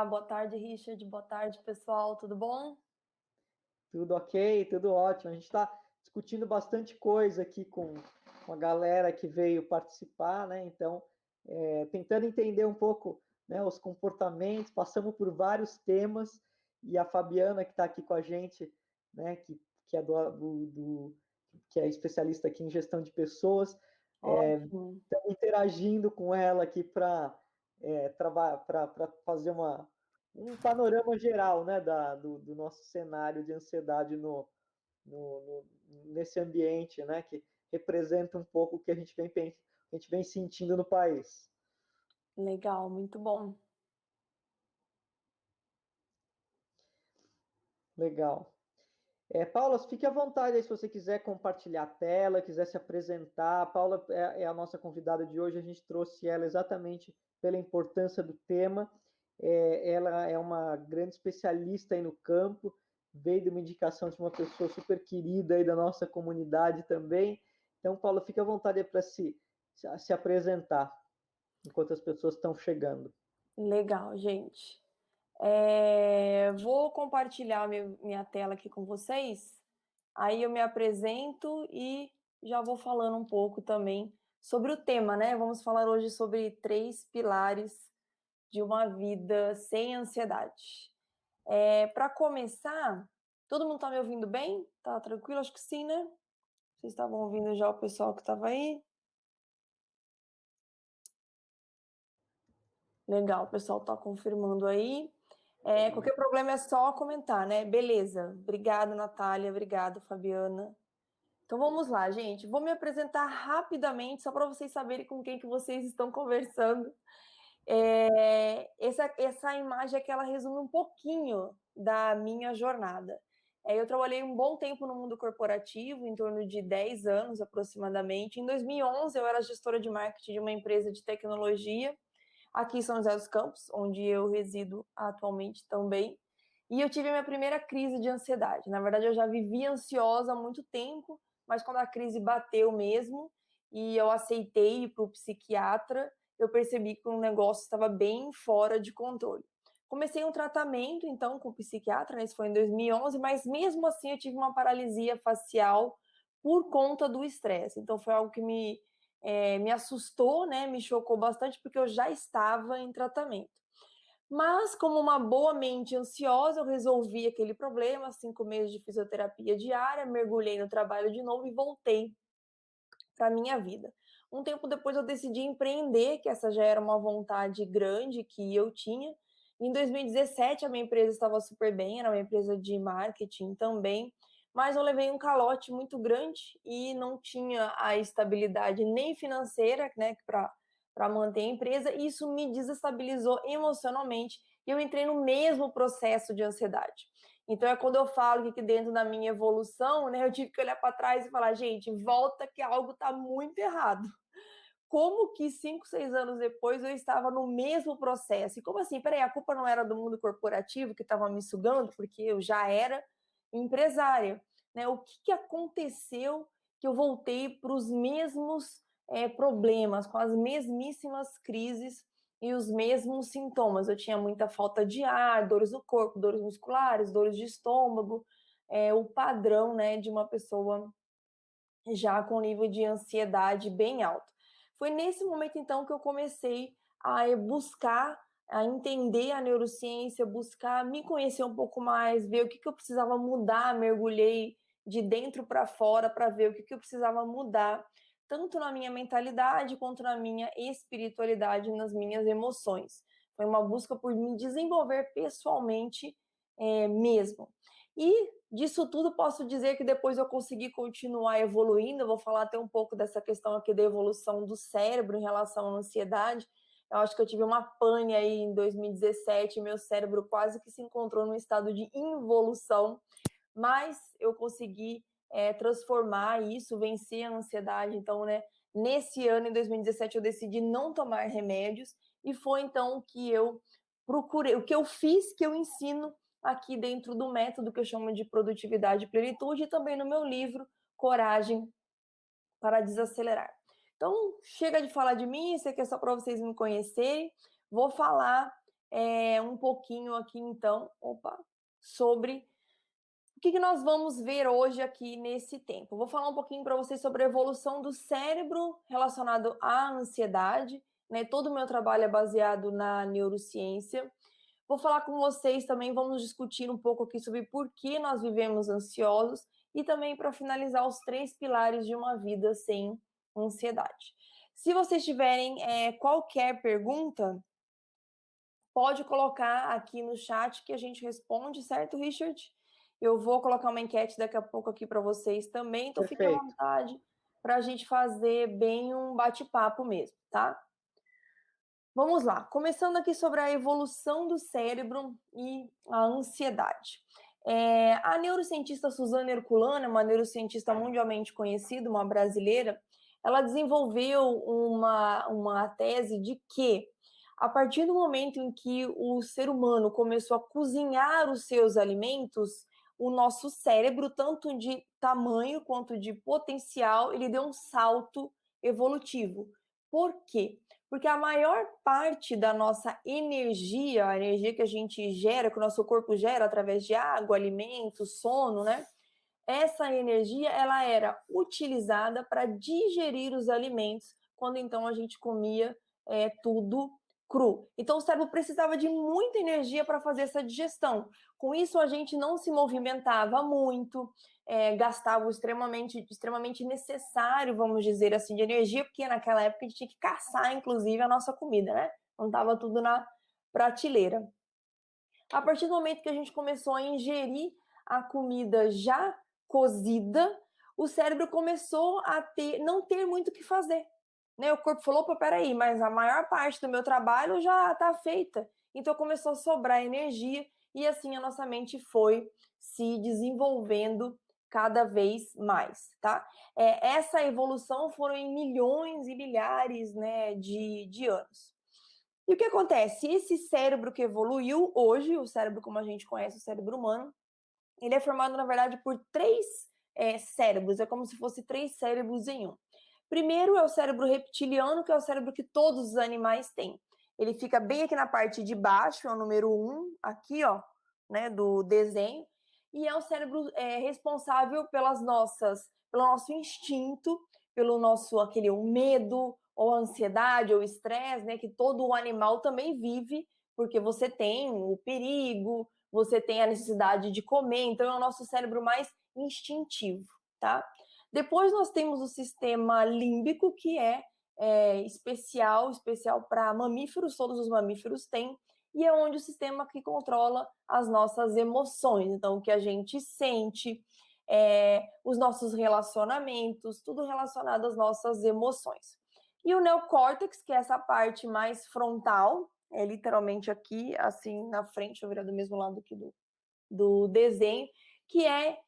Boa tarde, Richard. Boa tarde, pessoal. Tudo bom? Tudo ok, tudo ótimo. A gente está discutindo bastante coisa aqui com a galera que veio participar, né? Então, tentando entender um pouco, né, os comportamentos, passamos por vários temas, e a Fabiana, que está aqui com a gente, né, que é que é especialista aqui em gestão de pessoas, Ótimo. estamos interagindo com ela aqui para fazer um panorama geral, né, do nosso cenário de ansiedade nesse ambiente, né, que representa um pouco o que a gente vem sentindo no país. Legal, muito bom. Legal. Paula, fique à vontade aí se você quiser compartilhar a tela, quiser se apresentar. A Paula é a nossa convidada de hoje, a gente trouxe ela exatamente pela importância do tema. Ela é uma grande especialista aí no campo, veio de uma indicação de uma pessoa super querida aí da nossa comunidade também. Então, Paula, fique à vontade aí para se apresentar, enquanto as pessoas estão chegando. Legal, gente. Vou compartilhar minha tela aqui com vocês. Aí eu me apresento e já vou falando um pouco também sobre o tema, né? Vamos falar hoje sobre 3 pilares de uma vida sem ansiedade. Para começar, todo mundo está me ouvindo bem? Tá tranquilo? Acho que sim, né? Vocês estavam ouvindo já o pessoal que estava aí? Legal, o pessoal está confirmando aí. Qualquer problema é só comentar, né? Beleza. Obrigada, Natália. Obrigada, Fabiana. Então vamos lá, gente. Vou me apresentar rapidamente, só para vocês saberem com quem que vocês estão conversando. Essa imagem aqui, ela resume um pouquinho da minha jornada. Eu trabalhei um bom tempo no mundo corporativo, em torno de 10 anos aproximadamente. Em 2011, eu era gestora de marketing de uma empresa de tecnologia, aqui em São José dos Campos, onde eu resido atualmente também. E eu tive a minha primeira crise de ansiedade. Na verdade, eu já vivia ansiosa há muito tempo, mas quando a crise bateu mesmo e eu aceitei ir para o psiquiatra, eu percebi que o negócio estava bem fora de controle. Comecei um tratamento, então, com o psiquiatra, né? Isso foi em 2011, mas mesmo assim eu tive uma paralisia facial por conta do estresse. Então, foi algo que me assustou, né? Me chocou bastante, porque eu já estava em tratamento. Mas, como uma boa mente ansiosa, eu resolvi aquele problema, 5 meses de fisioterapia diária, mergulhei no trabalho de novo e voltei para a minha vida. Um tempo depois eu decidi empreender, que essa já era uma vontade grande que eu tinha. Em 2017 a minha empresa estava super bem, era uma empresa de marketing também, mas eu levei um calote muito grande e não tinha a estabilidade nem financeira, né, para manter a empresa, e isso me desestabilizou emocionalmente e eu entrei no mesmo processo de ansiedade. Então é quando eu falo que dentro da minha evolução, né, eu tive que olhar para trás e falar, gente, volta que algo está muito errado. Como que 5, 6 anos depois eu estava no mesmo processo? E como assim? Peraí, a culpa não era do mundo corporativo que estava me sugando, porque eu já era empresária, né? O que aconteceu que eu voltei para os mesmos problemas, com as mesmíssimas crises e os mesmos sintomas? Eu tinha muita falta de ar, dores no corpo, dores musculares, dores de estômago, o padrão, né, de uma pessoa já com nível de ansiedade bem alto. Foi nesse momento, então, que eu comecei a buscar, a entender a neurociência, buscar me conhecer um pouco mais, ver o que eu precisava mudar, mergulhei de dentro para fora para ver o que eu precisava mudar, tanto na minha mentalidade quanto na minha espiritualidade, nas minhas emoções. Foi uma busca por me desenvolver pessoalmente mesmo. E disso tudo posso dizer que depois eu consegui continuar evoluindo. Eu vou falar até um pouco dessa questão aqui da evolução do cérebro em relação à ansiedade. Eu acho que eu tive uma pane aí em 2017, meu cérebro quase que se encontrou num estado de involução, mas eu consegui transformar isso, vencer a ansiedade. Então, né, nesse ano, em 2017, eu decidi não tomar remédios e foi então que eu procurei, o que eu fiz, que eu ensino aqui dentro do método que eu chamo de produtividade e plenitude, e também no meu livro Coragem para Desacelerar. Então, chega de falar de mim, isso aqui é só para vocês me conhecerem. Vou falar um pouquinho aqui, então, sobre o que nós vamos ver hoje aqui nesse tempo. Vou falar um pouquinho para vocês sobre a evolução do cérebro relacionado à ansiedade, né? Todo o meu trabalho é baseado na neurociência. Vou falar com vocês também, vamos discutir um pouco aqui sobre por que nós vivemos ansiosos e também para finalizar os 3 pilares de uma vida sem ansiedade. Se vocês tiverem qualquer pergunta, pode colocar aqui no chat que a gente responde, certo, Richard? Eu vou colocar uma enquete daqui a pouco aqui para vocês também, então fiquem à Perfeito. vontade para a gente fazer bem um bate-papo mesmo, tá? Vamos lá, começando aqui sobre a evolução do cérebro e a ansiedade. A neurocientista Suzana Herculano, uma neurocientista mundialmente conhecida, uma brasileira, ela desenvolveu uma tese de que, a partir do momento em que o ser humano começou a cozinhar os seus alimentos, o nosso cérebro, tanto de tamanho quanto de potencial, ele deu um salto evolutivo. Por quê? Porque a maior parte da nossa energia, a energia que a gente gera, que o nosso corpo gera através de água, alimentos, sono, né? Essa energia, ela era utilizada para digerir os alimentos, quando então a gente comia tudo cru. Então o cérebro precisava de muita energia para fazer essa digestão. Com isso a gente não se movimentava muito, gastava o extremamente necessário, vamos dizer assim, de energia, porque naquela época a gente tinha que caçar, inclusive, a nossa comida, né? Não estava tudo na prateleira. A partir do momento que a gente começou a ingerir a comida já cozida, o cérebro começou a não ter muito o que fazer. Né? O corpo falou, peraí, mas a maior parte do meu trabalho já está feita. Então começou a sobrar energia e assim a nossa mente foi se desenvolvendo cada vez mais, tá? Essa evolução foram em milhões e milhares, né, de anos. E o que acontece? Esse cérebro que evoluiu hoje, o cérebro como a gente conhece, o cérebro humano, ele é formado, na verdade, por 3 cérebros. É como se fosse 3 cérebros em um. Primeiro é o cérebro reptiliano, que é o cérebro que todos os animais têm. Ele fica bem aqui na parte de baixo, é o número 1, aqui, ó, né, do desenho. E é o cérebro responsável pelo nosso instinto, pelo nosso aquele medo, ou ansiedade, ou estresse, né, que todo animal também vive, porque você tem o perigo, você tem a necessidade de comer, então é o nosso cérebro mais instintivo, tá? Depois nós temos o sistema límbico, que especial para mamíferos, todos os mamíferos têm, e é onde o sistema que controla as nossas emoções, então o que a gente sente, os nossos relacionamentos, tudo relacionado às nossas emoções. E o neocórtex, que é essa parte mais frontal, é literalmente aqui, assim, na frente, deixa eu virar do mesmo lado aqui do desenho, que é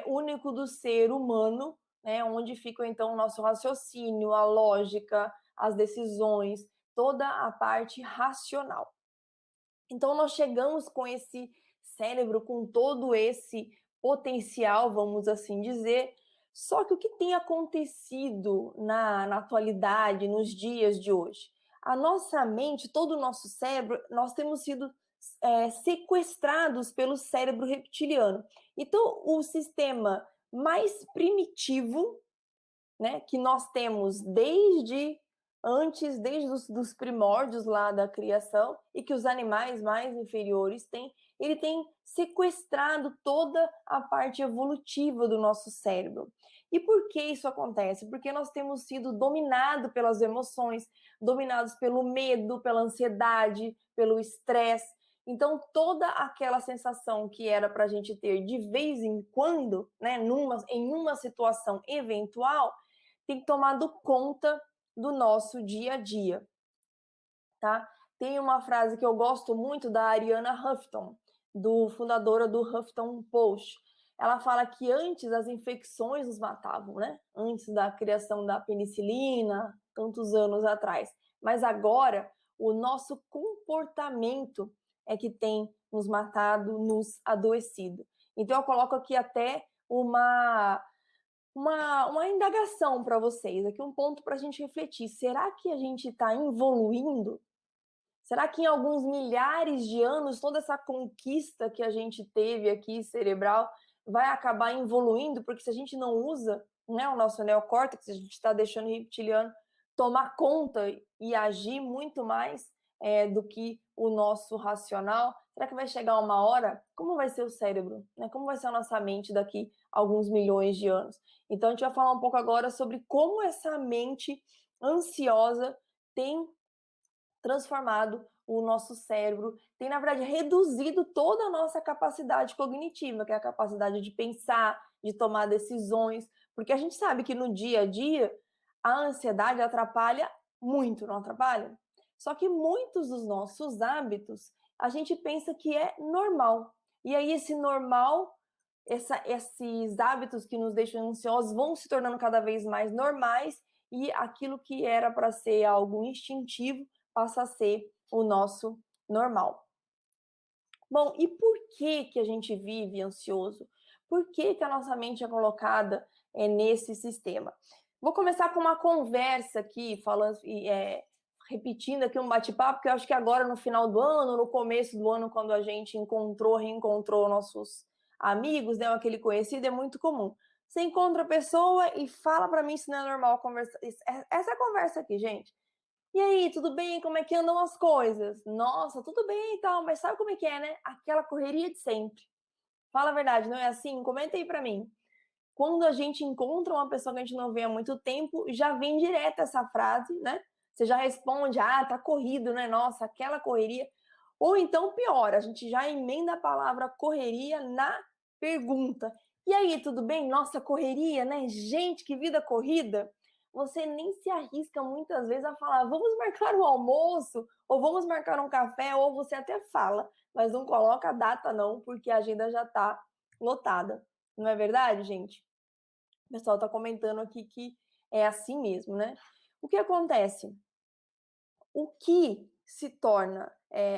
único do ser humano, né, onde fica, então, o nosso raciocínio, a lógica, as decisões, toda a parte racional. Então, nós chegamos com esse cérebro, com todo esse potencial, vamos assim dizer, só que o que tem acontecido na atualidade, nos dias de hoje? A nossa mente, todo o nosso cérebro, nós temos sido sequestrados pelo cérebro reptiliano. Então, o sistema mais primitivo, né, que nós temos desde dos primórdios lá da criação, e que os animais mais inferiores têm, ele tem sequestrado toda a parte evolutiva do nosso cérebro. E por que isso acontece? Porque nós temos sido dominados pelas emoções, dominados pelo medo, pela ansiedade, pelo estresse. Então, toda aquela sensação que era para a gente ter de vez em quando, né, em uma situação eventual, tem tomado conta do nosso dia a dia, tá? Tem uma frase que eu gosto muito da Arianna Huffington, fundadora do Huffington Post. Ela fala que antes as infecções nos matavam, né? Antes da criação da penicilina, tantos anos atrás. Mas agora, o nosso comportamento é que tem nos matado, nos adoecido. Então, eu coloco aqui até uma indagação para vocês, aqui um ponto para a gente refletir. Será que a gente está evoluindo? Será que em alguns milhares de anos toda essa conquista que a gente teve aqui cerebral vai acabar evoluindo? Porque se a gente não usa, né, o nosso neocórtex, a gente está deixando o reptiliano tomar conta e agir muito mais do que o nosso racional. Será que vai chegar uma hora? Como vai ser o cérebro? Né? Como vai ser a nossa mente daqui a alguns milhões de anos? Então a gente vai falar um pouco agora sobre como essa mente ansiosa tem transformado o nosso cérebro, tem, na verdade, reduzido toda a nossa capacidade cognitiva, que é a capacidade de pensar, de tomar decisões, porque a gente sabe que no dia a dia a ansiedade atrapalha muito, não atrapalha? Só que muitos dos nossos hábitos a gente pensa que é normal. E aí esse normal, esses hábitos que nos deixam ansiosos vão se tornando cada vez mais normais e aquilo que era para ser algo instintivo passa a ser o nosso normal. Bom, e por que a gente vive ansioso? Por que a nossa mente é colocada nesse sistema? Vou começar com uma conversa aqui, falando, repetindo aqui um bate-papo, porque eu acho que agora no final do ano, no começo do ano, quando a gente reencontrou nossos amigos, né, aquele conhecido, é muito comum. Você encontra a pessoa e fala para mim se não é normal conversar. Essa conversa aqui, gente. E aí, tudo bem? Como é que andam as coisas? Nossa, tudo bem e tal, mas sabe como é que é, né? Aquela correria de sempre. Fala a verdade, não é assim? Comenta aí pra mim. Quando a gente encontra uma pessoa que a gente não vê há muito tempo, já vem direto essa frase, né? Você já responde, tá corrido, né? Nossa, aquela correria. Ou então, pior, a gente já emenda a palavra correria na pergunta. E aí, tudo bem? Nossa, correria, né? Gente, que vida corrida! Você nem se arrisca muitas vezes a falar, vamos marcar um almoço, ou vamos marcar um café, ou você até fala, mas não coloca a data não, porque a agenda já está lotada. Não é verdade, gente? O pessoal está comentando aqui que é assim mesmo, né? O que acontece? O que se torna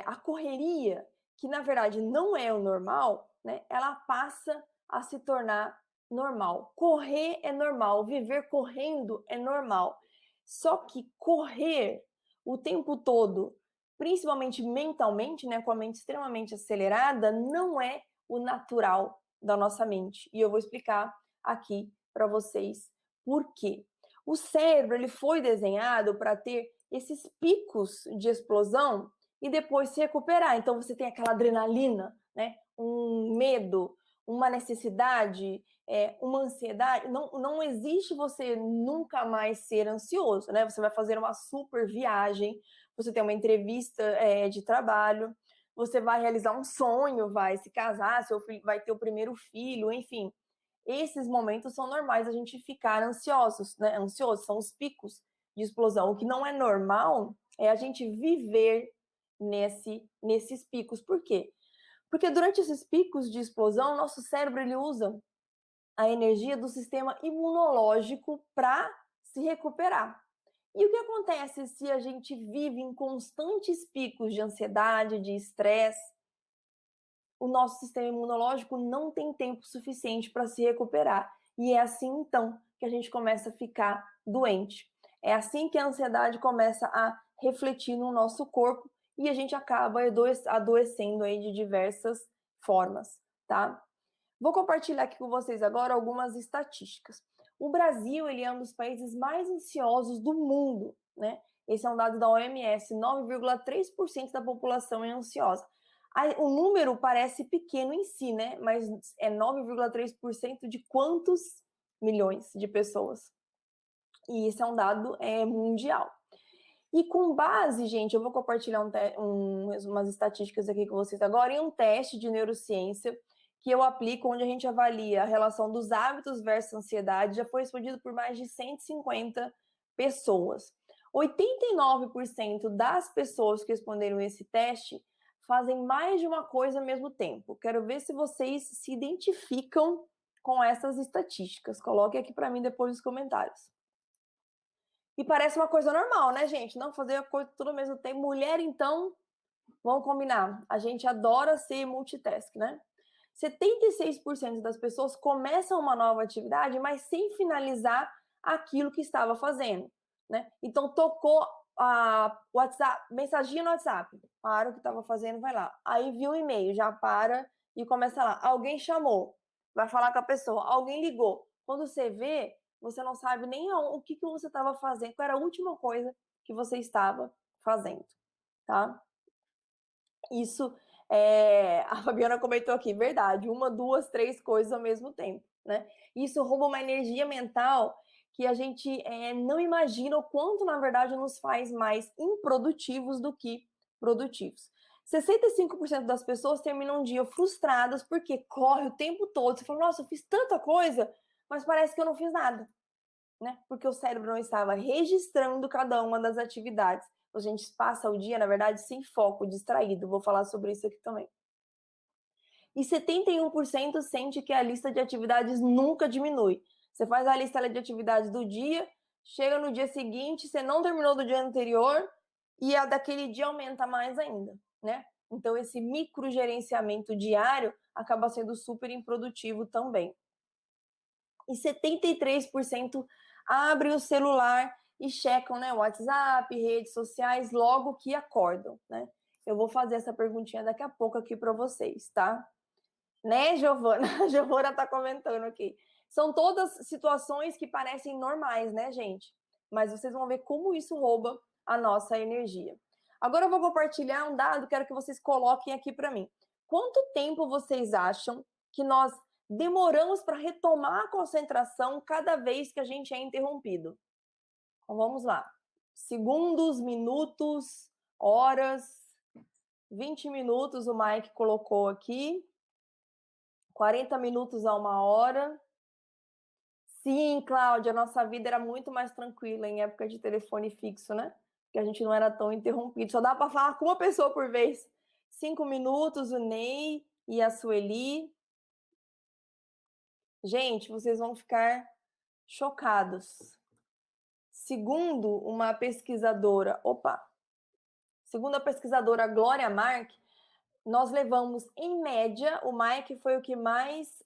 a correria, que na verdade não é o normal, né? Ela passa a se tornar normal. Correr é normal, viver correndo é normal. Só que correr o tempo todo, principalmente mentalmente, né, com a mente extremamente acelerada, não é o natural da nossa mente. E eu vou explicar aqui para vocês por quê. O cérebro ele foi desenhado para ter esses picos de explosão e depois se recuperar. Então você tem aquela adrenalina, né? Um medo, uma necessidade, uma ansiedade. Não existe você nunca mais ser ansioso, né? Você vai fazer uma super viagem, você tem uma entrevista de trabalho, você vai realizar um sonho, vai se casar, seu filho vai ter o primeiro filho, enfim. Esses momentos são normais a gente ficar ansiosos, né? Ansiosos são os picos de explosão. O que não é normal é a gente viver nesses picos. Por quê? Porque durante esses picos de explosão, nosso cérebro ele usa a energia do sistema imunológico para se recuperar. E o que acontece se a gente vive em constantes picos de ansiedade, de estresse? O nosso sistema imunológico não tem tempo suficiente para se recuperar. E é assim, então, que a gente começa a ficar doente. É assim que a ansiedade começa a refletir no nosso corpo e a gente acaba adoecendo aí de diversas formas, tá? Vou compartilhar aqui com vocês agora algumas estatísticas. O Brasil, ele é um dos países mais ansiosos do mundo, né? Esse é um dado da OMS, 9,3% da população é ansiosa. O número parece pequeno em si, né? Mas é 9,3% de quantos milhões de pessoas? E esse é um dado mundial. E com base, gente, eu vou compartilhar umas estatísticas aqui com vocês agora, em um teste de neurociência que eu aplico, onde a gente avalia a relação dos hábitos versus ansiedade, já foi respondido por mais de 150 pessoas. 89% das pessoas que responderam esse teste fazem mais de uma coisa ao mesmo tempo. Quero ver se vocês se identificam com essas estatísticas. Coloque aqui para mim depois nos comentários. E parece uma coisa normal, né, gente? Não fazer a coisa tudo ao mesmo tempo. Mulher, então, vamos combinar. A gente adora ser multitask, né? 76% das pessoas começam uma nova atividade, mas sem finalizar aquilo que estava fazendo, né? Então, tocou WhatsApp, mensaginha no WhatsApp, para o que estava fazendo, vai lá. Aí viu um e-mail, já para e começa lá. Alguém chamou, vai falar com a pessoa. Alguém ligou. Quando você vê, você não sabe nem o que você estava fazendo, qual era a última coisa que você estava fazendo, tá? Isso, a Fabiana comentou aqui, verdade, 1, 2, 3 coisas ao mesmo tempo, né? Isso rouba uma energia mental que a gente não imagina o quanto, na verdade, nos faz mais improdutivos do que produtivos. 65% das pessoas terminam um dia frustradas porque corre o tempo todo. Você fala, nossa, eu fiz tanta coisa, mas parece que eu não fiz nada, né? Porque o cérebro não estava registrando cada uma das atividades. A gente passa o dia, na verdade, sem foco, distraído. Vou falar sobre isso aqui também. E 71% sente que a lista de atividades nunca diminui. Você faz a lista de atividades do dia, chega no dia seguinte, você não terminou do dia anterior e a daquele dia aumenta mais ainda, né? Então, esse microgerenciamento diário acaba sendo super improdutivo também. E 73% abrem o celular e checam, né, WhatsApp, redes sociais, logo que acordam, né? Eu vou fazer essa perguntinha daqui a pouco aqui para vocês, tá? Né, Giovana? A Giovana tá comentando aqui. São todas situações que parecem normais, né, gente? Mas vocês vão ver como isso rouba a nossa energia. Agora eu vou compartilhar um dado, quero que vocês coloquem aqui para mim. Quanto tempo vocês acham que nós demoramos para retomar a concentração cada vez que a gente é interrompido? Então, vamos lá. Segundos, minutos, horas, 20 minutos o Mike colocou aqui. 40 minutos a 1 hora. Sim, Cláudia, a nossa vida era muito mais tranquila em época de telefone fixo, né? Porque a gente não era tão interrompido. Só dava para falar com uma pessoa por vez. 5 minutos, o Ney e a Sueli. Gente, vocês vão ficar chocados. Segundo uma pesquisadora, segundo a pesquisadora Glória Mark, nós levamos, em média, o Mike foi o que mais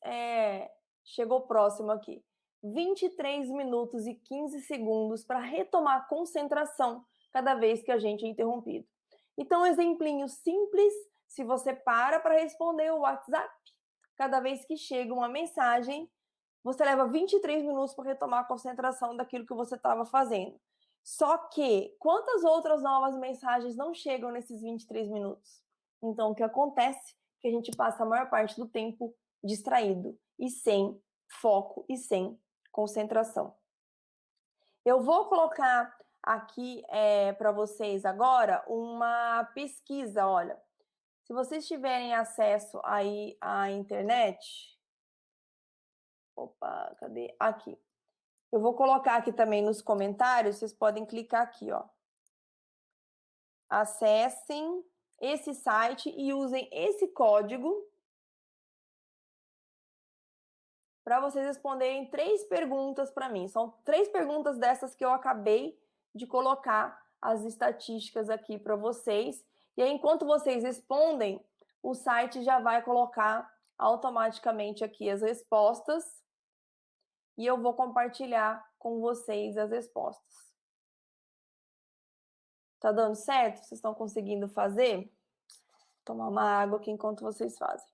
chegou próximo aqui, 23 minutos e 15 segundos para retomar a concentração cada vez que a gente é interrompido. Então, um exemplinho simples, se você para responder o WhatsApp, cada vez que chega uma mensagem, você leva 23 minutos para retomar a concentração daquilo que você estava fazendo. Só que, quantas outras novas mensagens não chegam nesses 23 minutos? Então, o que acontece é que a gente passa a maior parte do tempo distraído e sem foco e sem concentração. Eu vou colocar aqui para vocês agora uma pesquisa, olha. Se vocês tiverem acesso aí à internet... Opa, cadê? Aqui. Eu vou colocar aqui também nos comentários, vocês podem clicar aqui, ó. Acessem esse site e usem esse código para vocês responderem 3 perguntas para mim. São 3 perguntas dessas que eu acabei de colocar as estatísticas aqui para vocês. E aí, enquanto vocês respondem, o site já vai colocar automaticamente aqui as respostas e eu vou compartilhar com vocês as respostas. Tá dando certo? Vocês estão conseguindo fazer? Vou tomar uma água aqui enquanto vocês fazem.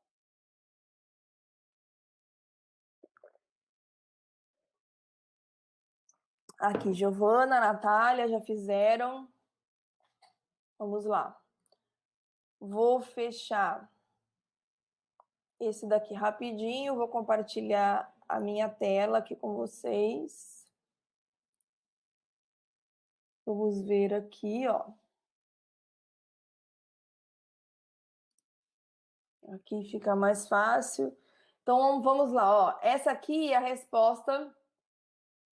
Aqui, Giovana, Natália, já fizeram. Vamos lá. Vou fechar esse daqui rapidinho, vou compartilhar a minha tela aqui com vocês. Vamos ver aqui, ó. Aqui fica mais fácil. Então, vamos lá, ó. Essa aqui é a resposta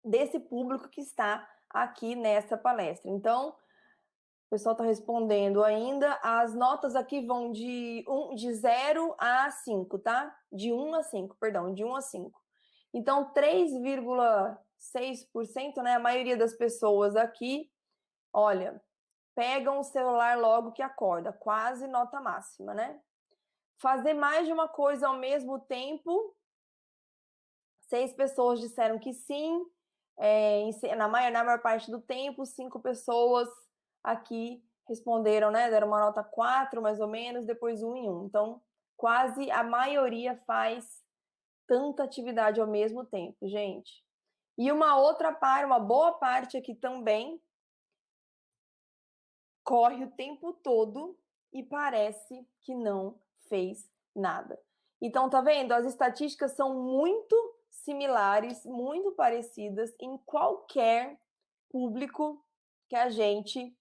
desse público que está aqui nessa palestra. Então, o pessoal está respondendo ainda. As notas aqui vão de 0 a 5, tá? De 1 a 5, perdão, de 1 a 5. Então, 3,6%, né? A maioria das pessoas aqui, olha, pegam o celular logo que acorda, quase nota máxima, né? Fazer mais de uma coisa ao mesmo tempo, 6 pessoas disseram que sim, na maior parte do tempo, 5 pessoas aqui responderam, né? Deram uma nota 4, mais ou menos, depois 1 em 1. Então, quase a maioria faz tanta atividade ao mesmo tempo, gente. E uma boa parte aqui também corre o tempo todo e parece que não fez nada. Então, tá vendo? As estatísticas são muito similares, muito parecidas em qualquer público que a gente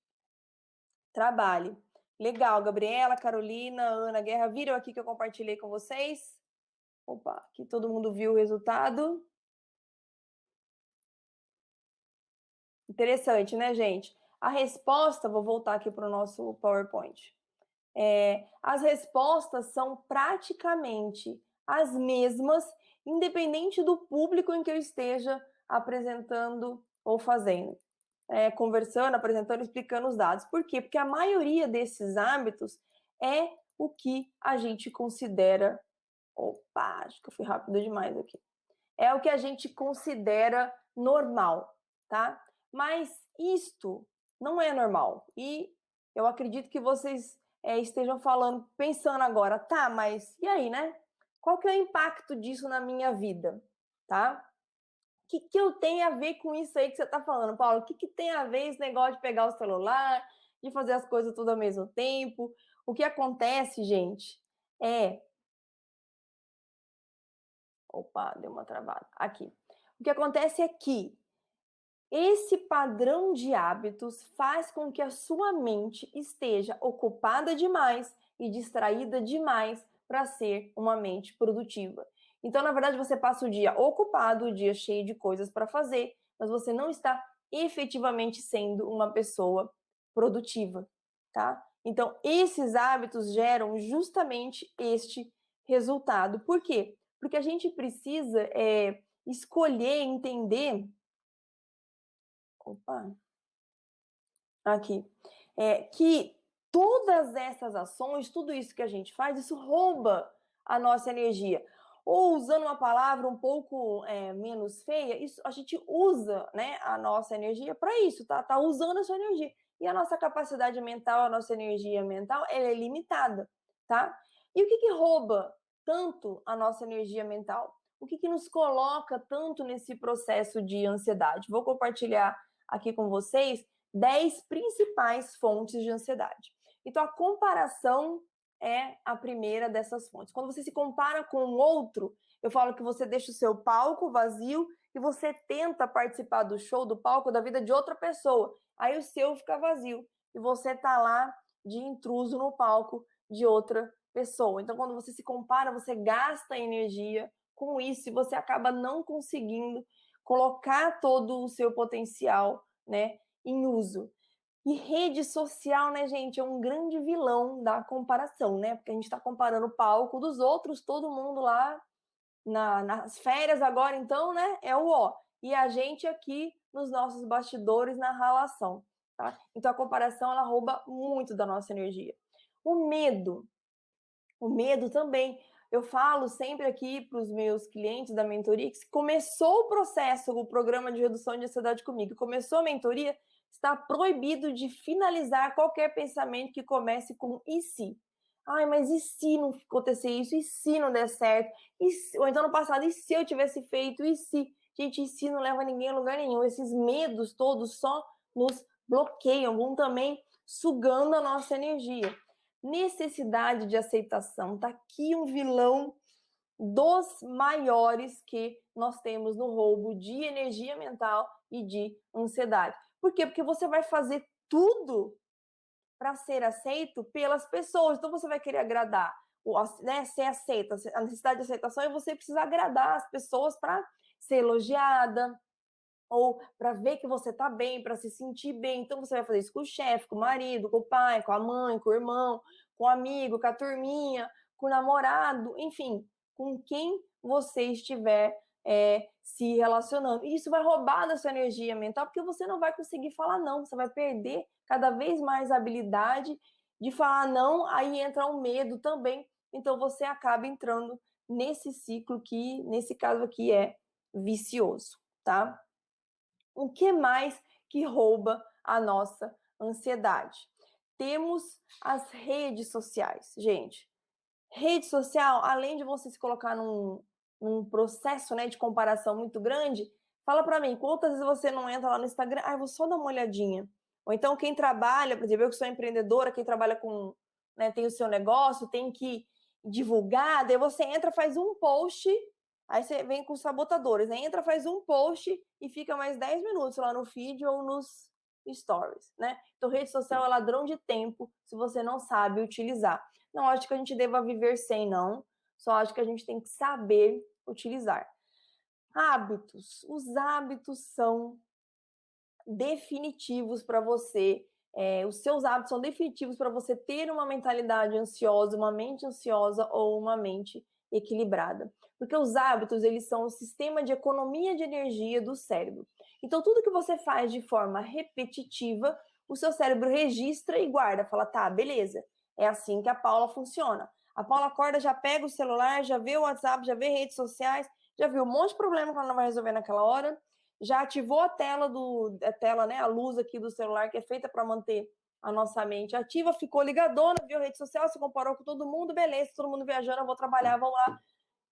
trabalhe. Legal, Gabriela, Carolina, Ana, Guerra, viram aqui que eu compartilhei com vocês? Opa, aqui todo mundo viu o resultado. Interessante, né, gente? A resposta, vou voltar aqui para o nosso PowerPoint. As respostas são praticamente as mesmas, independente do público em que eu esteja apresentando ou fazendo. Conversando, apresentando, explicando os dados. Por quê? Porque a maioria desses hábitos é o que a gente considera... Opa, acho que eu fui rápido demais aqui. É o que a gente considera normal, tá? Mas isto não é normal. E eu acredito que vocês estejam falando, pensando agora, tá, mas e aí, né? Qual que é o impacto disso na minha vida, tá? O que eu tenho a ver com isso aí que você está falando, Paulo? O que tem a ver esse negócio de pegar o celular, de fazer as coisas tudo ao mesmo tempo? O que acontece, gente, Opa, deu uma travada. Aqui. O que acontece é que esse padrão de hábitos faz com que a sua mente esteja ocupada demais e distraída demais para ser uma mente produtiva. Então, na verdade, você passa o dia ocupado, o dia cheio de coisas para fazer, mas você não está efetivamente sendo uma pessoa produtiva, tá? Então, esses hábitos geram justamente este resultado. Por quê? Porque a gente precisa escolher, entender... Opa! Aqui. Que todas essas ações, tudo isso que a gente faz, isso rouba a nossa energia. Ou, usando uma palavra um pouco menos feia, isso, a gente usa, né, a nossa energia para isso, tá usando a sua energia. E a nossa capacidade mental, a nossa energia mental, ela é limitada, tá? E o que rouba tanto a nossa energia mental? O que nos coloca tanto nesse processo de ansiedade? Vou compartilhar aqui com vocês 10 principais fontes de ansiedade. Então, a comparação é a primeira dessas fontes. Quando você se compara com o outro, eu falo que você deixa o seu palco vazio e você tenta participar do show, do palco, da vida de outra pessoa. Aí o seu fica vazio e você tá lá de intruso no palco de outra pessoa. Então, quando você se compara, você gasta energia com isso e você acaba não conseguindo colocar todo o seu potencial, né, em uso. E rede social, né, gente, é um grande vilão da comparação, né? Porque a gente está comparando o palco dos outros, todo mundo lá nas férias agora, então, né? É o ó. E a gente aqui nos nossos bastidores na ralação, tá? Então, a comparação, ela rouba muito da nossa energia. O medo também. Eu falo sempre aqui para os meus clientes da mentoria que começou o processo, o programa de redução de ansiedade comigo, começou a mentoria, está proibido de finalizar qualquer pensamento que comece com e se? Ai, mas e se não acontecer isso? E se não der certo? Ou então no passado, e se eu tivesse feito? E se? Gente, e se não leva ninguém a lugar nenhum? Esses medos todos só nos bloqueiam, vão também sugando a nossa energia. Necessidade de aceitação. Tá aqui um vilão dos maiores que nós temos no roubo de energia mental e de ansiedade. Por quê? Porque você vai fazer tudo para ser aceito pelas pessoas. Então você vai querer agradar, né, ser aceita. A necessidade de aceitação é você precisar agradar as pessoas para ser elogiada, ou para ver que você está bem, para se sentir bem. Então, você vai fazer isso com o chefe, com o marido, com o pai, com a mãe, com o irmão, com o amigo, com a turminha, com o namorado, enfim, com quem você estiver se relacionando. E isso vai roubar da sua energia mental, porque você não vai conseguir falar não, você vai perder cada vez mais a habilidade de falar não, aí entra o medo também. Então, você acaba entrando nesse ciclo que, nesse caso aqui, é vicioso, tá? O que mais que rouba a nossa ansiedade. Temos as redes sociais. Gente, rede social, além de você se colocar num processo, né, de comparação muito grande, fala para mim, quantas vezes você não entra lá no Instagram, eu vou só dar uma olhadinha. Ou então quem trabalha, por exemplo, eu que sou empreendedora, quem trabalha com, né, tem o seu negócio, tem que divulgar, daí você entra, faz um post, aí você vem com os sabotadores, né? Entra, faz um post e fica mais 10 minutos lá no feed ou nos stories, né? Então, rede social é ladrão de tempo se você não sabe utilizar. Não acho que a gente deva viver sem, não. Só acho que a gente tem que saber utilizar. Hábitos. Os hábitos são definitivos para você. Os seus hábitos são definitivos para você ter uma mentalidade ansiosa, uma mente ansiosa ou uma mente equilibrada. Porque os hábitos, eles são o sistema de economia de energia do cérebro. Então, tudo que você faz de forma repetitiva, o seu cérebro registra e guarda. Fala, tá, beleza, é assim que a Paula funciona. A Paula acorda, já pega o celular, já vê o WhatsApp, já vê redes sociais, já viu um monte de problema que ela não vai resolver naquela hora, já ativou a tela, né, a luz aqui do celular, que é feita para manter a nossa mente ativa, ficou ligadona, viu a rede social, se comparou com todo mundo, beleza, todo mundo viajando, eu vou trabalhar, vou lá.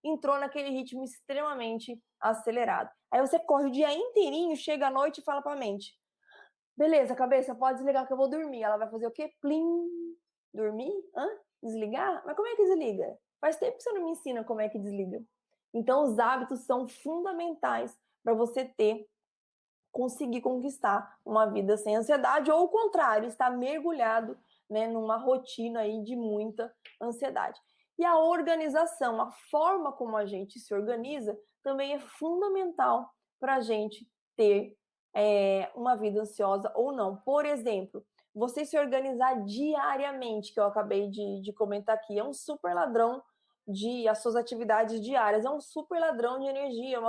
Entrou naquele ritmo extremamente acelerado. Aí você corre o dia inteirinho, chega à noite e fala para a mente, beleza, cabeça, pode desligar que eu vou dormir. Ela vai fazer o quê? Plim! Dormir? Hã? Desligar? Mas como é que desliga? Faz tempo que você não me ensina como é que desliga. Então, os hábitos são fundamentais para você conseguir conquistar uma vida sem ansiedade, ou o contrário, estar mergulhado, né, numa rotina aí de muita ansiedade. E a organização, a forma como a gente se organiza, também é fundamental para a gente ter uma vida ansiosa ou não. Por exemplo, você se organizar diariamente, que eu acabei de comentar aqui, é um super ladrão as suas atividades diárias, é um super ladrão de energia,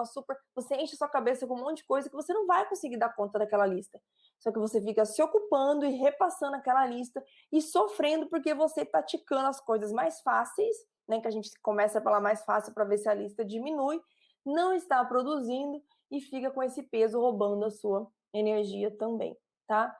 você enche sua cabeça com um monte de coisa que você não vai conseguir dar conta daquela lista. Só que você fica se ocupando e repassando aquela lista e sofrendo porque você está ticando as coisas mais fáceis, né, que a gente começa pela mais fácil para ver se a lista diminui, não está produzindo e fica com esse peso roubando a sua energia também, tá?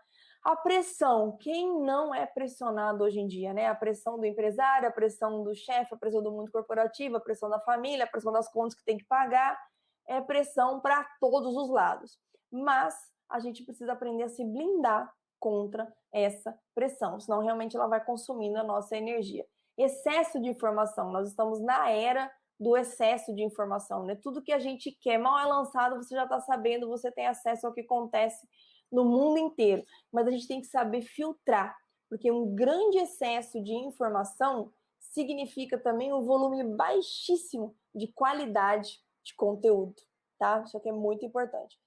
A pressão, quem não é pressionado hoje em dia, né? A pressão do empresário, a pressão do chefe, a pressão do mundo corporativo, a pressão da família, a pressão das contas que tem que pagar, é pressão para todos os lados. Mas a gente precisa aprender a se blindar contra essa pressão, senão realmente ela vai consumindo a nossa energia. Excesso de informação, nós estamos na era do excesso de informação, né? Tudo que a gente quer, mal é lançado, você já está sabendo, você tem acesso ao que acontece no mundo inteiro, mas a gente tem que saber filtrar, porque um grande excesso de informação significa também um volume baixíssimo de qualidade de conteúdo, tá? Isso aqui é muito importante.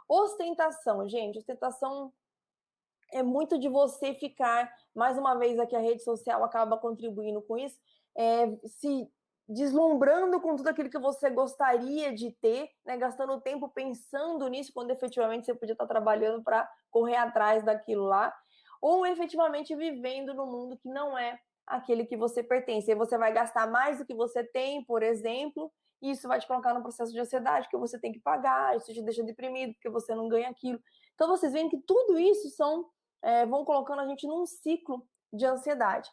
Ostentação, gente, ostentação é muito de você ficar, mais uma vez aqui a rede social acaba contribuindo com isso, se deslumbrando com tudo aquilo que você gostaria de ter, né, gastando tempo pensando nisso, quando efetivamente você podia estar trabalhando para correr atrás daquilo lá, ou efetivamente vivendo no mundo que não é aquele que você pertence. Aí você vai gastar mais do que você tem, por exemplo, e isso vai te colocar no processo de ansiedade, que você tem que pagar, isso te deixa deprimido, porque você não ganha aquilo. Então, vocês veem que tudo isso vão colocando a gente num ciclo de ansiedade.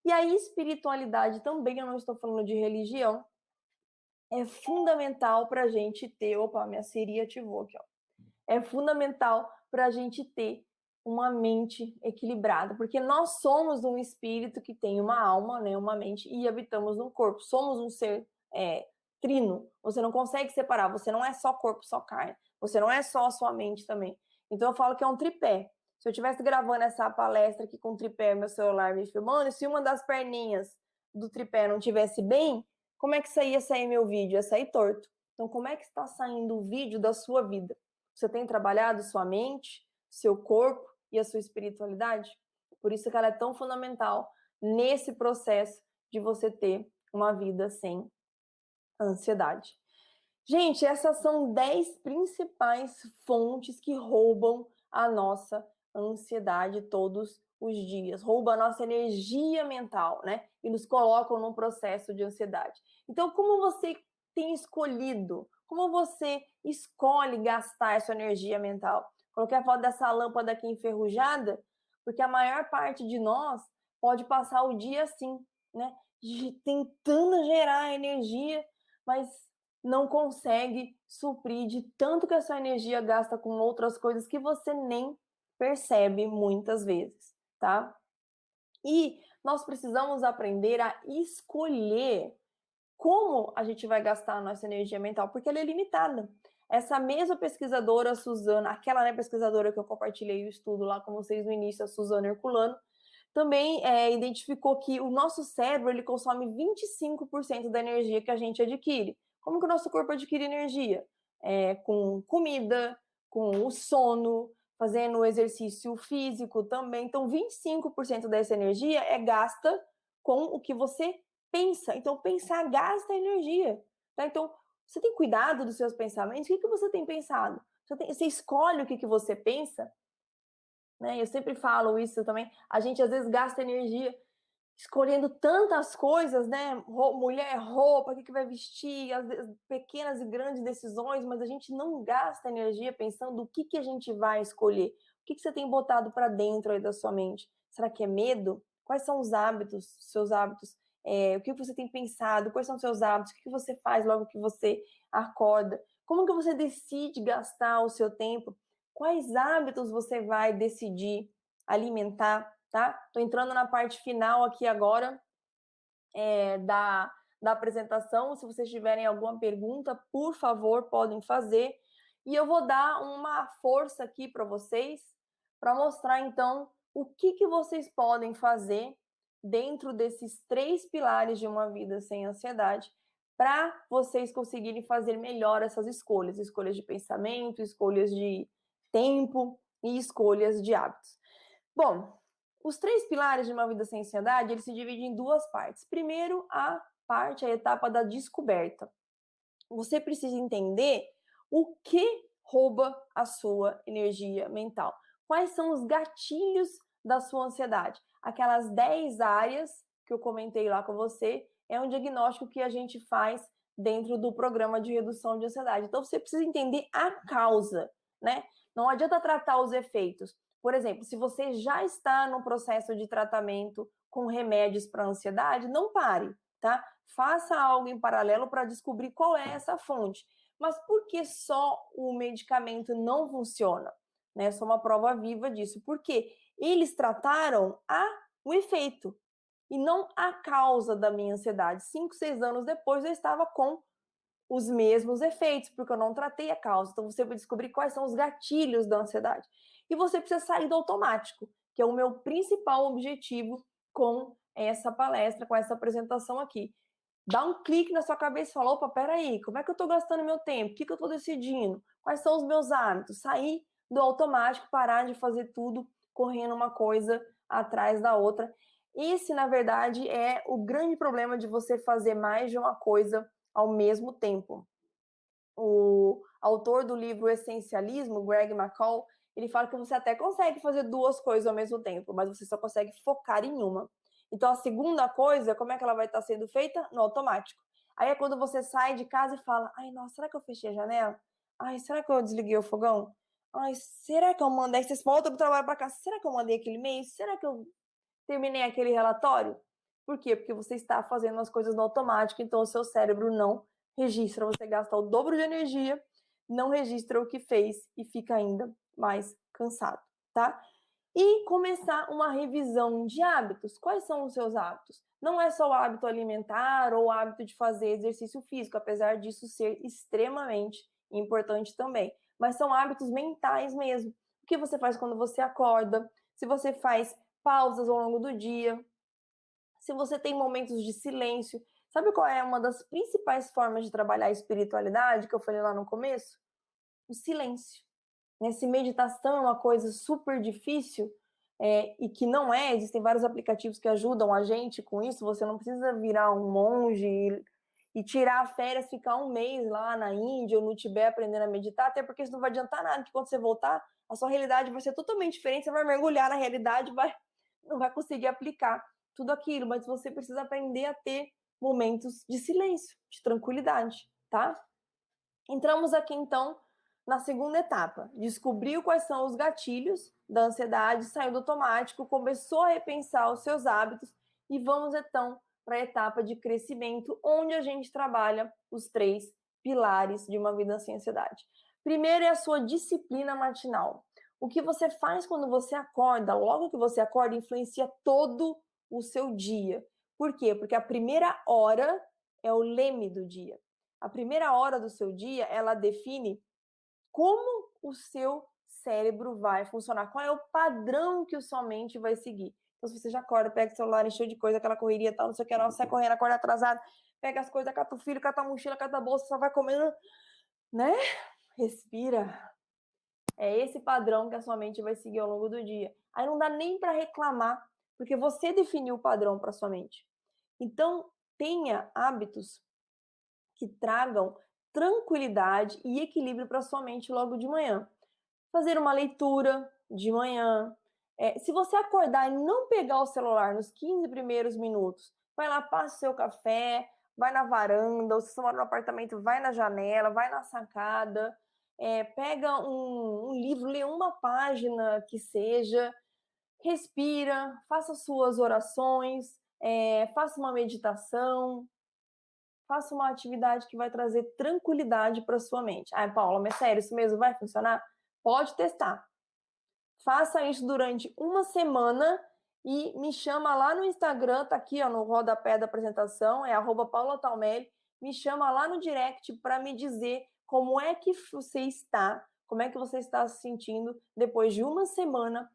E a espiritualidade também, eu não estou falando de religião, é fundamental para a gente ter... Opa, minha Siri ativou aqui, ó. É fundamental para a gente ter uma mente equilibrada, porque nós somos um espírito que tem uma alma, né, uma mente, e habitamos no corpo. Somos um ser trino. Você não consegue separar, você não é só corpo, só carne. Você não é só a sua mente também. Então eu falo que é um tripé. Se eu estivesse gravando essa palestra aqui com o tripé, meu celular me filmando, e se uma das perninhas do tripé não estivesse bem, como é que ia sair meu vídeo? Ia sair torto. Então, como é que está saindo o vídeo da sua vida? Você tem trabalhado sua mente, seu corpo e a sua espiritualidade? Por isso que ela é tão fundamental nesse processo de você ter uma vida sem ansiedade. Gente, essas são 10 principais fontes que roubam a nossa ansiedade todos os dias, roubam a nossa energia mental, né? E nos colocam num processo de ansiedade. Então, como você tem escolhido, como você escolhe gastar essa energia mental? Coloquei a foto dessa lâmpada aqui enferrujada. Porque a maior parte de nós pode passar o dia assim, né? Tentando gerar energia, mas não consegue suprir de tanto que a sua energia gasta com outras coisas que você nem percebe muitas vezes, tá? E nós precisamos aprender a escolher como a gente vai gastar a nossa energia mental, porque ela é limitada. Essa mesma pesquisadora, Suzana, aquela, né, pesquisadora que eu compartilhei o estudo lá com vocês no início, a Suzana Herculano, também identificou que o nosso cérebro ele consome 25% da energia que a gente adquire. Como que o nosso corpo adquire energia? Com comida, com o sono, fazendo exercício físico também. Então, 25% dessa energia é gasta com o que você pensa. Então, pensar gasta energia. Tá? Então, você tem cuidado dos seus pensamentos? O que você tem pensado? Você escolhe o que você pensa? Né? Eu sempre falo isso também. A gente, às vezes, gasta energia escolhendo tantas coisas, né? Mulher, roupa, o que vai vestir, as pequenas e grandes decisões, mas a gente não gasta energia pensando o que a gente vai escolher. O que você tem botado para dentro aí da sua mente? Será que é medo? Quais são os hábitos, seus hábitos? O que você tem pensado? Quais são os seus hábitos? O que você faz logo que você acorda? Como que você decide gastar o seu tempo? Quais hábitos você vai decidir alimentar? Tá? Tô entrando na parte final aqui agora da apresentação. Se vocês tiverem alguma pergunta, por favor, podem fazer. E eu vou dar uma força aqui para vocês, para mostrar, então, o que vocês podem fazer dentro desses 3 pilares de uma vida sem ansiedade, para vocês conseguirem fazer melhor essas escolhas. Escolhas de pensamento, escolhas de tempo e escolhas de hábitos. Bom, os 3 pilares de uma vida sem ansiedade, eles se dividem em 2 partes. Primeiro, a etapa da descoberta. Você precisa entender o que rouba a sua energia mental. Quais são os gatilhos da sua ansiedade? Aquelas 10 áreas que eu comentei lá com você, é um diagnóstico que a gente faz dentro do programa de redução de ansiedade. Então, você precisa entender a causa, né? Não adianta tratar os efeitos. Por exemplo, se você já está no processo de tratamento com remédios para ansiedade, não pare, tá? Faça algo em paralelo para descobrir qual é essa fonte. Mas por que só o medicamento não funciona? Né? Sou uma prova viva disso. Porque eles trataram o efeito e não a causa da minha ansiedade. 5, 6 anos depois eu estava com os mesmos efeitos, porque eu não tratei a causa. Então, você vai descobrir quais são os gatilhos da ansiedade. E você precisa sair do automático, que é o meu principal objetivo com essa palestra, com essa apresentação aqui. Dá um clique na sua cabeça e fala, opa, peraí, como é que eu estou gastando meu tempo? O que eu estou decidindo? Quais são os meus hábitos? Sair do automático, parar de fazer tudo correndo uma coisa atrás da outra. Esse, na verdade, é o grande problema de você fazer mais de uma coisa ao mesmo tempo. O autor do livro Essencialismo, Greg McCall, ele fala que você até consegue fazer 2 coisas ao mesmo tempo, mas você só consegue focar em uma. Então, a segunda coisa, como é que ela vai estar sendo feita? No automático. Aí é quando você sai de casa e fala, ai, nossa, será que eu fechei a janela? Ai, será que eu desliguei o fogão? Ai, será que eu mandei? Você volta do trabalho para casa, será que eu mandei aquele e-mail? Será que eu terminei aquele relatório? Por quê? Porque você está fazendo as coisas no automático, então o seu cérebro não registra. Você gasta o dobro de energia, não registra o que fez e fica ainda mais cansado, tá? E começar uma revisão de hábitos. Quais são os seus hábitos? Não é só o hábito alimentar ou o hábito de fazer exercício físico, apesar disso ser extremamente importante também. Mas são hábitos mentais mesmo. O que você faz quando você acorda? Se você faz pausas ao longo do dia, se você tem momentos de silêncio. Sabe qual é uma das principais formas de trabalhar a espiritualidade que eu falei lá no começo? O silêncio. Se meditação é uma coisa super difícil e que não é, existem vários aplicativos que ajudam a gente com isso, você não precisa virar um monge e tirar férias, ficar um mês lá na Índia ou no Tibete aprendendo a meditar, até porque isso não vai adiantar nada, que quando você voltar, a sua realidade vai ser totalmente diferente, você vai mergulhar na realidade, não vai conseguir aplicar tudo aquilo, mas você precisa aprender a ter momentos de silêncio, de tranquilidade, tá? Entramos aqui, então, na segunda etapa, descobriu quais são os gatilhos, da ansiedade, saiu do automático, começou a repensar os seus hábitos e vamos então para a etapa de crescimento, onde a gente trabalha os 3 pilares de uma vida sem ansiedade. Primeiro é a sua disciplina matinal. O que você faz quando você acorda, logo que você acorda, influencia todo o seu dia. Por quê? Porque a primeira hora é o leme do dia. A primeira hora do seu dia, ela define como o seu cérebro vai funcionar, qual é o padrão que a sua mente vai seguir. Então, se você já acorda, pega o celular, encheu de coisa, aquela correria e tal, não sei o que, não, sai correndo, acorda atrasado, pega as coisas, cata o filho, cata a mochila, cata a bolsa, só vai comendo, né? Respira. É esse padrão que a sua mente vai seguir ao longo do dia. Aí não dá nem para reclamar, porque você definiu o padrão para sua mente. Então, tenha hábitos que tragam tranquilidade e equilíbrio para sua mente logo de manhã. Fazer uma leitura de manhã. Se você acordar e não pegar o celular nos 15 primeiros minutos, vai lá, passa o seu café, vai na varanda, ou se você mora no apartamento, vai na janela, vai na sacada, pega um livro, lê uma página que seja, respira, faça suas orações, faça uma meditação, faça uma atividade que vai trazer tranquilidade para sua mente. Ah, Paula, mas sério, isso mesmo vai funcionar? Pode testar. Faça isso durante uma semana e me chama lá no Instagram, tá aqui ó, no rodapé da apresentação, é @paulatalmelli, me chama lá no direct para me dizer como é que você está, como é que você está se sentindo depois de uma semana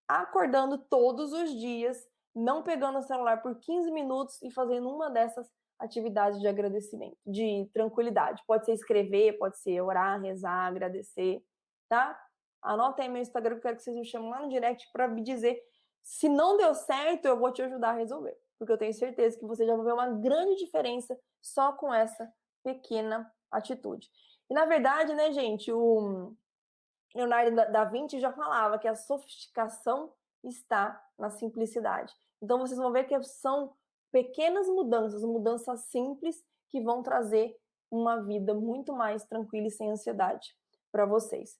acordando todos os dias, não pegando o celular por 15 minutos e fazendo uma dessas atividades de agradecimento, de tranquilidade. Pode ser escrever, pode ser orar, rezar, agradecer, tá? Anota aí meu Instagram, que eu quero que vocês me chamem lá no direct para me dizer se não deu certo, eu vou te ajudar a resolver, porque eu tenho certeza que você já vai ver uma grande diferença só com essa pequena atitude. E na verdade, né, gente, o Leonardo da Vinci já falava que a sofisticação está na simplicidade. Então vocês vão ver que são pequenas mudanças, mudanças simples que vão trazer uma vida muito mais tranquila e sem ansiedade para vocês.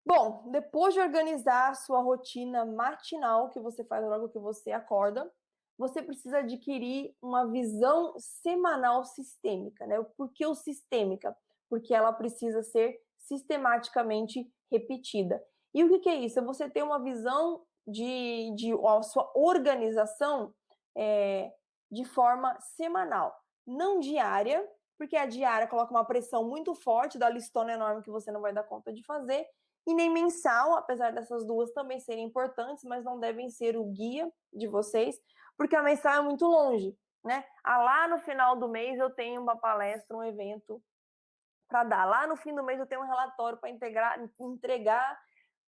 Bom, depois de organizar a sua rotina matinal, que você faz logo que você acorda, você precisa adquirir uma visão semanal sistêmica, né? Por que o sistêmica? Porque ela precisa ser sistematicamente repetida. E o que é isso? É você ter uma visão de a sua organização de forma semanal, não diária, porque a diária coloca uma pressão muito forte da listona enorme que você não vai dar conta de fazer, e nem mensal, apesar dessas duas também serem importantes, mas não devem ser o guia de vocês, porque a mensal é muito longe, né? Lá no final do mês eu tenho uma palestra, um evento para dar. Lá no fim do mês eu tenho um relatório para entregar,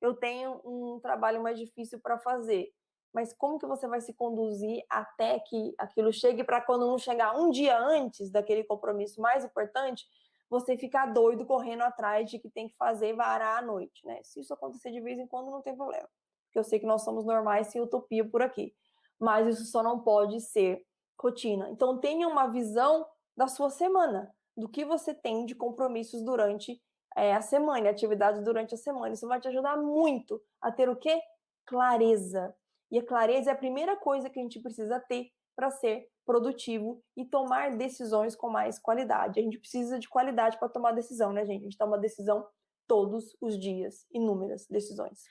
eu tenho um trabalho mais difícil para fazer. Mas como que você vai se conduzir até que aquilo chegue, para quando não chegar um dia antes daquele compromisso mais importante, você ficar doido correndo atrás de que tem que fazer varar à noite, né? Se isso acontecer de vez em quando, não tem problema. Porque eu sei que nós somos normais sem utopia por aqui. Mas isso só não pode ser rotina. Então tenha uma visão da sua semana, do que você tem de compromissos durante a semana, atividades durante a semana. Isso vai te ajudar muito a ter o quê? Clareza. E a clareza é a primeira coisa que a gente precisa ter para ser produtivo e tomar decisões com mais qualidade. A gente precisa de qualidade para tomar decisão, né, gente? A gente toma decisão todos os dias, inúmeras decisões.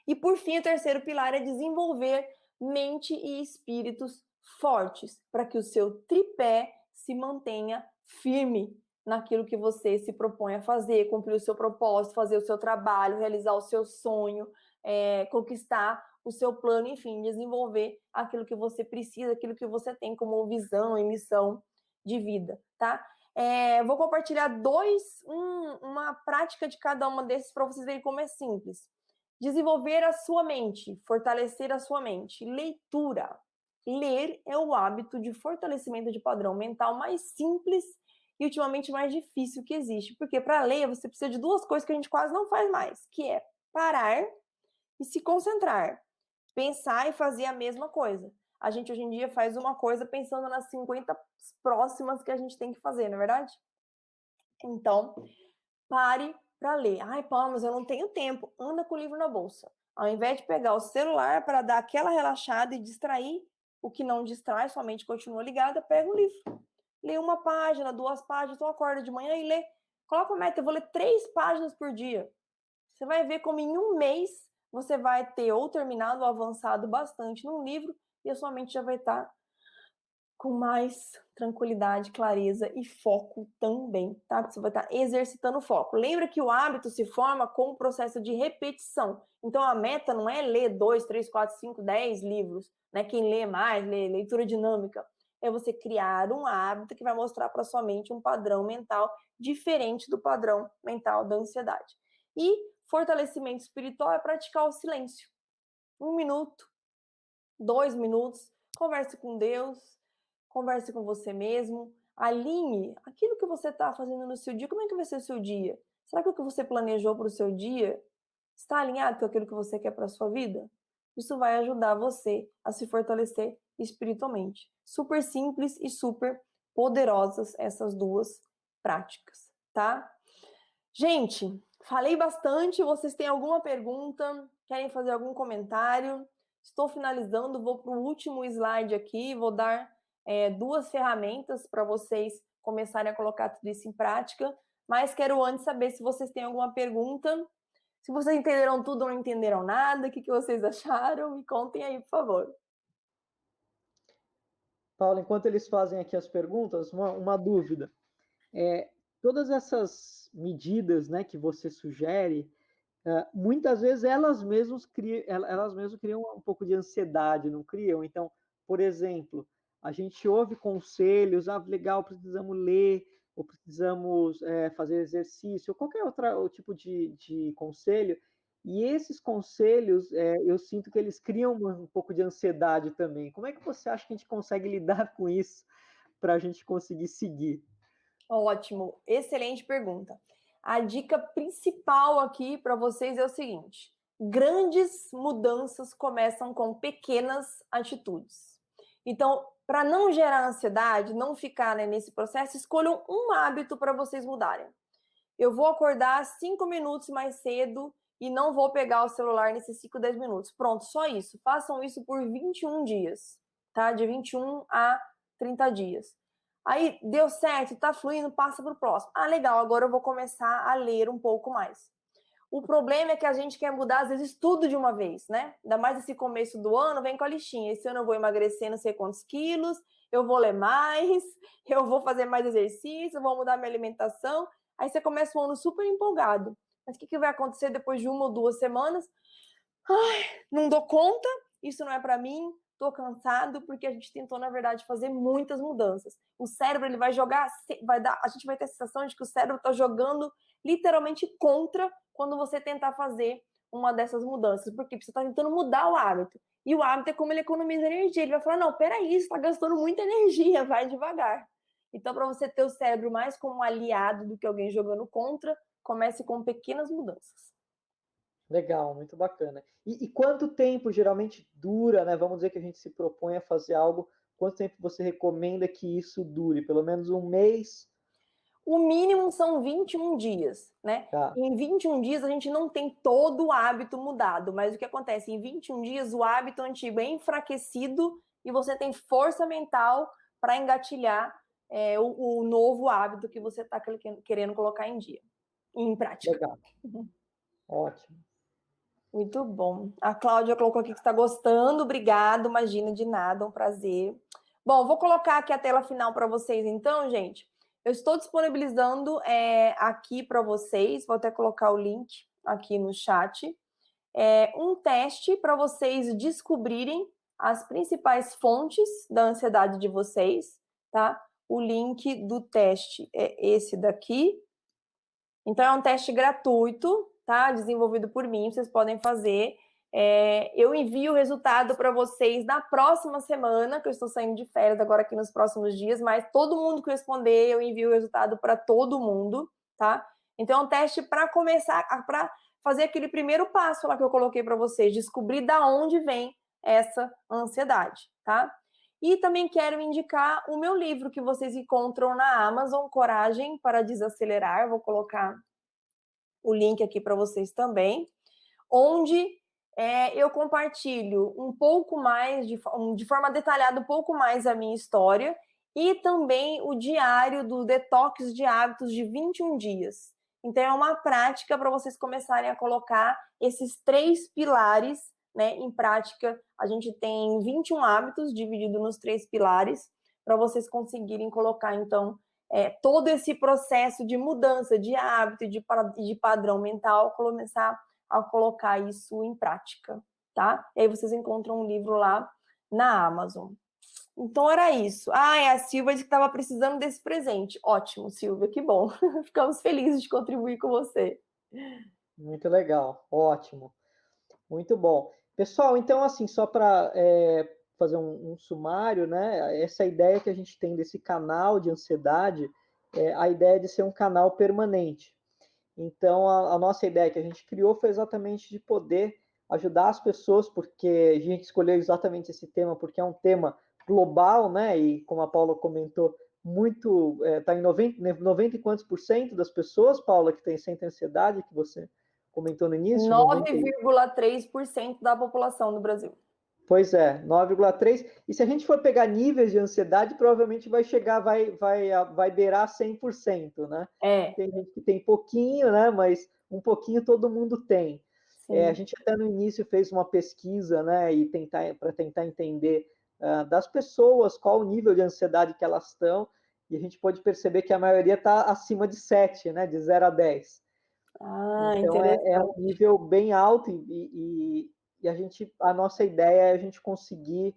E por fim, o terceiro pilar é desenvolver mente e espíritos fortes, para que o seu tripé se mantenha firme naquilo que você se propõe a fazer, cumprir o seu propósito, fazer o seu trabalho, realizar o seu sonho, conquistar o seu plano, enfim, desenvolver aquilo que você precisa, aquilo que você tem como visão e missão de vida, tá? Vou compartilhar uma prática de cada uma desses para vocês verem como é simples. Desenvolver a sua mente, fortalecer a sua mente. Leitura. Ler é o hábito de fortalecimento de padrão mental mais simples e ultimamente mais difícil que existe. Porque para ler você precisa de duas coisas que a gente quase não faz mais, que é parar e se concentrar. Pensar e fazer a mesma coisa. A gente hoje em dia faz uma coisa pensando nas 50 próximas que a gente tem que fazer, não é verdade? Então, pare para ler. Ai, Paula, mas eu não tenho tempo. Anda com o livro na bolsa. Ao invés de pegar o celular para dar aquela relaxada e distrair, o que não distrai, sua mente continua ligada, pega o livro. Lê uma página, 2 páginas, então acorda de manhã e lê. Coloca a meta, eu vou ler 3 páginas por dia. Você vai ver como em um mês você vai ter ou terminado ou avançado bastante num livro e a sua mente já vai estar com mais tranquilidade, clareza e foco também, tá? Você vai estar exercitando o foco. Lembra que o hábito se forma com o processo de repetição. Então, a meta não é ler 2, 3, 4, 5, 10 livros, né? Quem lê mais, lê leitura dinâmica. É você criar um hábito que vai mostrar para sua mente um padrão mental diferente do padrão mental da ansiedade. E fortalecimento espiritual é praticar o silêncio. 1 minuto, 2 minutos, converse com Deus, converse com você mesmo, alinhe aquilo que você está fazendo no seu dia. Como é que vai ser o seu dia? Será que o que você planejou para o seu dia está alinhado com aquilo que você quer para a sua vida? Isso vai ajudar você a se fortalecer espiritualmente. Super simples e super poderosas essas duas práticas, tá? Gente, falei bastante. Vocês têm alguma pergunta? Querem fazer algum comentário? Estou finalizando, vou para o último slide aqui, vou dar 2 ferramentas para vocês começarem a colocar tudo isso em prática, mas quero antes saber se vocês têm alguma pergunta, se vocês entenderam tudo ou não entenderam nada, o que vocês acharam, me contem aí, por favor. Paulo, enquanto eles fazem aqui as perguntas, uma dúvida. Todas essas medidas, né, que você sugere, muitas vezes elas mesmas criam um pouco de ansiedade, não criam? Então, por exemplo, a gente ouve conselhos, legal, precisamos ler, ou precisamos fazer exercício, ou qualquer outro tipo de conselho, e esses conselhos, eu sinto que eles criam um pouco de ansiedade também. Como é que você acha que a gente consegue lidar com isso para a gente conseguir seguir? Ótimo, excelente pergunta. A dica principal aqui para vocês é o seguinte: grandes mudanças começam com pequenas atitudes. Então, para não gerar ansiedade, não ficar nesse processo, escolham um hábito para vocês mudarem. Eu vou acordar 5 minutos mais cedo e não vou pegar o celular nesses 5, 10 minutos. Pronto, só isso. Façam isso por 21 dias, tá? De 21 a 30 dias. Aí, deu certo, tá fluindo, passa para o próximo. Ah, legal, agora eu vou começar a ler um pouco mais. O problema é que a gente quer mudar, às vezes, tudo de uma vez, né? Ainda mais esse começo do ano, vem com a listinha. Esse ano eu vou emagrecer não sei quantos quilos, eu vou ler mais, eu vou fazer mais exercício, vou mudar minha alimentação. Aí você começa o ano super empolgado. Mas o que vai acontecer depois de 1 ou 2 semanas? Ai, não dou conta, isso não é para mim, tô cansado, porque a gente tentou, na verdade, fazer muitas mudanças. O cérebro, ele vai jogar, a gente vai ter a sensação de que o cérebro tá jogando literalmente contra quando você tentar fazer uma dessas mudanças, porque você tá tentando mudar o hábito. E o hábito é como ele economiza energia. Ele vai falar, não, peraí, você tá gastando muita energia, vai devagar. Então, para você ter o cérebro mais como um aliado do que alguém jogando contra, comece com pequenas mudanças. Legal, muito bacana. E quanto tempo geralmente dura, né? Vamos dizer que a gente se propõe a fazer algo, quanto tempo você recomenda que isso dure? Pelo menos um mês? O mínimo são 21 dias, né? Tá. Em 21 dias a gente não tem todo o hábito mudado, mas o que acontece? Em 21 dias o hábito antigo é enfraquecido e você tem força mental para engatilhar o novo hábito que você está querendo colocar em prática. Legal. Ótimo. Muito bom. A Cláudia colocou aqui que está gostando. Obrigado, imagina, de nada, um prazer. Bom, vou colocar aqui a tela final para vocês, então, gente. Eu estou disponibilizando aqui para vocês, vou até colocar o link aqui no chat, um teste para vocês descobrirem as principais fontes da ansiedade de vocês, tá? O link do teste é esse daqui. Então, é um teste gratuito, tá? Desenvolvido por mim, vocês podem fazer. Eu envio o resultado para vocês na próxima semana, que eu estou saindo de férias agora aqui nos próximos dias, mas todo mundo que responder, eu envio o resultado para todo mundo, tá? Então, é um teste para começar, para fazer aquele primeiro passo lá que eu coloquei para vocês, descobrir da onde vem essa ansiedade, tá? E também quero indicar o meu livro que vocês encontram na Amazon, Coragem para Desacelerar. Vou colocar o link aqui para vocês também, onde eu compartilho um pouco mais, de forma detalhada, um pouco mais a minha história e também o diário do detox de hábitos de 21 dias. Então, é uma prática para vocês começarem a colocar esses 3 pilares, né, em prática. A gente tem 21 hábitos dividido nos 3 pilares, para vocês conseguirem colocar, então, todo esse processo de mudança de hábito e de padrão mental, começar a colocar isso em prática, tá? E aí vocês encontram um livro lá na Amazon. Então era isso. A Silvia disse que estava precisando desse presente. Ótimo, Silvia, que bom. Ficamos felizes de contribuir com você. Muito legal, ótimo. Muito bom. Pessoal, então, assim, só para fazer um sumário, né? Essa ideia que a gente tem desse canal de ansiedade, a ideia de ser um canal permanente. Então, a nossa ideia que a gente criou foi exatamente de poder ajudar as pessoas, porque a gente escolheu exatamente esse tema, porque é um tema global, né? E como a Paula comentou, muito, está em 90 e quantos por cento das pessoas, Paula, que sentem ansiedade, que você comentou no início? 9,3% da população do Brasil. Pois é, 9,3%. E se a gente for pegar níveis de ansiedade, provavelmente vai chegar, vai beirar 100%, né? Tem gente que tem pouquinho, né? Mas um pouquinho todo mundo tem. A gente até no início fez uma pesquisa, né? E para tentar entender das pessoas qual o nível de ansiedade que elas estão. E a gente pode perceber que a maioria está acima de 7, né? De 0 a 10. Então é um nível bem alto e a nossa ideia é a gente conseguir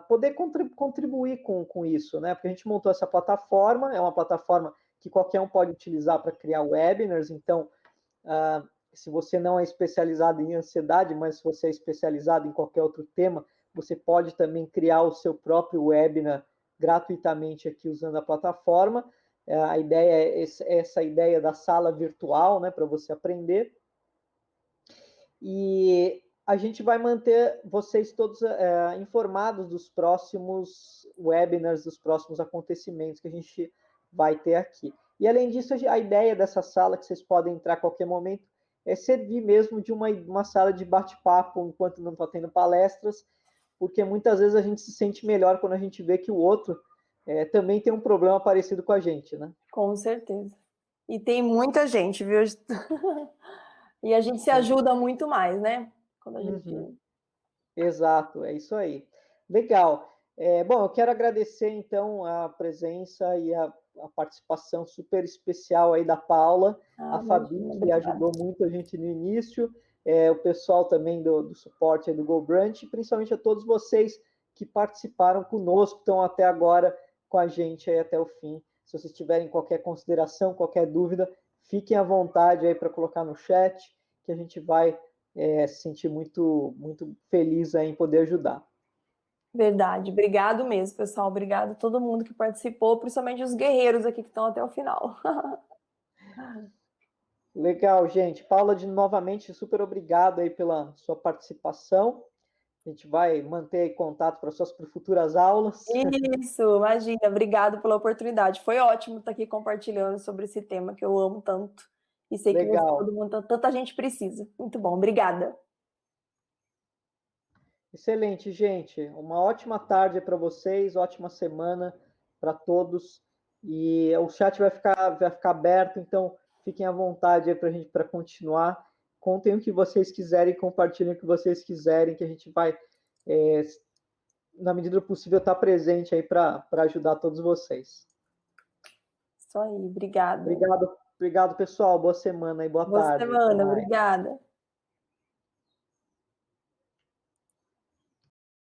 poder contribuir com isso, né? Porque a gente montou essa plataforma, é uma plataforma que qualquer um pode utilizar para criar webinars. Então, se você não é especializado em ansiedade, mas se você é especializado em qualquer outro tema, você pode também criar o seu próprio webinar gratuitamente aqui usando a plataforma. A ideia é essa ideia da sala virtual, né, para você aprender. E a gente vai manter vocês todos informados dos próximos webinars, dos próximos acontecimentos que a gente vai ter aqui. E além disso, a ideia dessa sala, que vocês podem entrar a qualquer momento, é servir mesmo de uma sala de bate-papo enquanto não está tendo palestras, porque muitas vezes a gente se sente melhor quando a gente vê que o outro também tem um problema parecido com a gente, né? Com certeza. E tem muita gente, viu? E a gente se ajuda muito mais, né? Quando a gente... Exato, é isso aí. Legal. Bom, eu quero agradecer, então, a presença e a participação super especial aí da Paula, a Fabi, que ajudou muito a gente no início, o pessoal também do suporte aí do GoBrunch, e principalmente a todos vocês que participaram conosco, estão até agora com a gente aí até o fim. Se vocês tiverem qualquer consideração, qualquer dúvida, fiquem à vontade aí para colocar no chat, que a gente vai se sentir muito, muito feliz em poder ajudar. Verdade. Obrigado mesmo, pessoal. Obrigado a todo mundo que participou, principalmente os guerreiros aqui que estão até o final. Legal, gente. Paula, novamente, super obrigado aí pela sua participação. A gente vai manter aí contato para suas futuras aulas. Isso, imagina. Obrigado pela oportunidade. Foi ótimo estar aqui compartilhando sobre esse tema que eu amo tanto. E sei que todo mundo, tanta gente precisa. Muito bom. Obrigada. Excelente, gente. Uma ótima tarde para vocês, ótima semana para todos. E o chat vai ficar aberto, então fiquem à vontade aí para continuar. Contem o que vocês quiserem, compartilhem o que vocês quiserem, que a gente vai, na medida do possível, estar presente aí para ajudar todos vocês. Isso aí, obrigada. Obrigado, pessoal. Boa semana e boa tarde. Boa semana, obrigada.